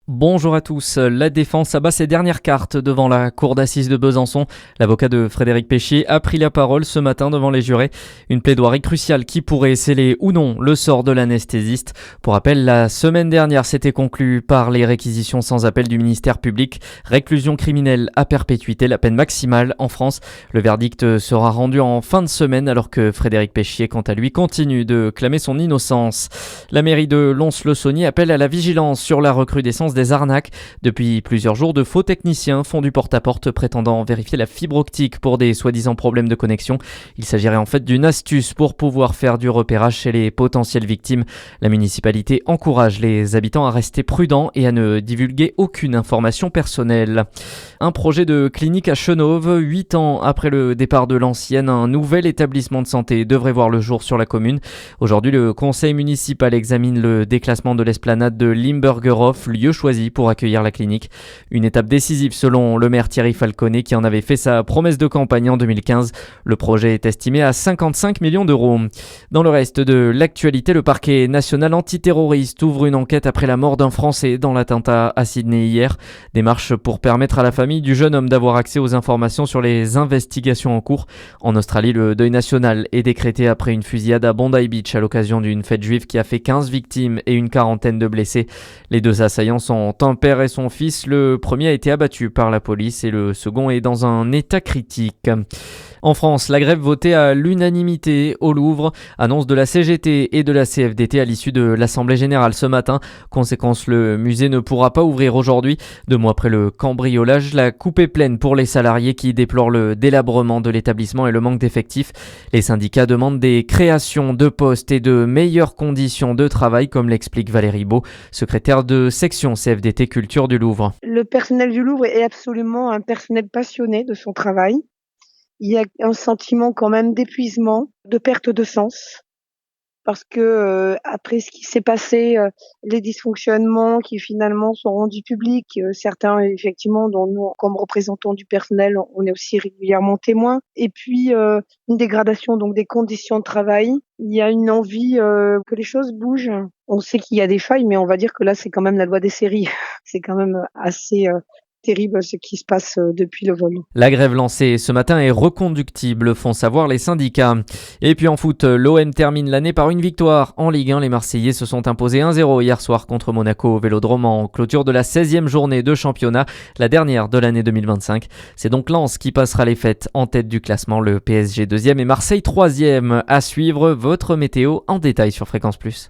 Bonjour à tous. La défense abat ses dernières cartes devant la cour d'assises de Besançon. L'avocat de Frédéric Péchier a pris la parole ce matin devant les jurés. Une plaidoirie cruciale qui pourrait sceller ou non le sort de l'anesthésiste. Pour rappel, la semaine dernière s'était conclue par les réquisitions sans appel du ministère public. Réclusion criminelle à perpétuité, la peine maximale en France. Le verdict sera rendu en fin de semaine alors que Frédéric Péchier, quant à lui, continue de clamer son innocence. La mairie de Lons-le-Saunier appelle à la vigilance sur la recrudescence des arnaques. Depuis plusieurs jours, de faux techniciens font du porte-à-porte prétendant vérifier la fibre optique pour des soi-disant problèmes de connexion. Il s'agirait en fait d'une astuce pour pouvoir faire du repérage chez les potentielles victimes. La municipalité encourage les habitants à rester prudents et à ne divulguer aucune information personnelle. Un projet de clinique à Chenôve, 8 ans après le départ de l'ancienne, un nouvel établissement de santé devrait voir le jour sur la commune. Aujourd'hui, le conseil municipal examine le déclassement de l'esplanade de Limburgerhof, lieu choisi pour accueillir la clinique. Une étape décisive selon le maire Thierry Falconet qui en avait fait sa promesse de campagne en 2015. Le projet est estimé à 55 millions d'euros. Dans le reste de l'actualité, le parquet national antiterroriste ouvre une enquête après la mort d'un Français dans l'attentat à Sydney hier. Démarche pour permettre à la famille du jeune homme d'avoir accès aux informations sur les investigations en cours. En Australie, le deuil national est décrété après une fusillade à Bondi Beach à l'occasion d'une fête juive qui a fait 15 victimes et une quarantaine de blessés. Les deux assaillants sont un père et son fils. Le premier a été abattu par la police et le second est dans un état critique. En France, la grève votée à l'unanimité au Louvre, annonce de la CGT et de la CFDT à l'issue de l'Assemblée Générale ce matin. Conséquence, le musée ne pourra pas ouvrir aujourd'hui. 2 mois après le cambriolage, la coupe est pleine pour les salariés qui déplorent le délabrement de l'établissement et le manque d'effectifs. Les syndicats demandent des créations de postes et de meilleures conditions de travail, comme l'explique Valérie Beau, secrétaire de section CFDT Culture du Louvre. Le personnel du Louvre est absolument un personnel passionné de son travail. Il y a un sentiment quand même d'épuisement, de perte de sens, parce que après ce qui s'est passé, les dysfonctionnements qui finalement sont rendus publics, certains effectivement dont nous, comme représentants du personnel, on est aussi régulièrement témoins. Et puis une dégradation donc des conditions de travail. Il y a une envie que les choses bougent. On sait qu'il y a des failles, mais on va dire que là c'est quand même la loi des séries. C'est quand même assez terrible ce qui se passe depuis le vol. La grève lancée ce matin est reconductible, font savoir les syndicats. Et puis en foot, l'OM termine l'année par une victoire. En Ligue 1, les Marseillais se sont imposés 1-0 hier soir contre Monaco au Vélodrome en clôture de la 16e journée de championnat, la dernière de l'année 2025. C'est donc Lens qui passera les fêtes en tête du classement, le PSG 2e et Marseille 3e. À suivre, votre météo en détail sur Fréquence Plus.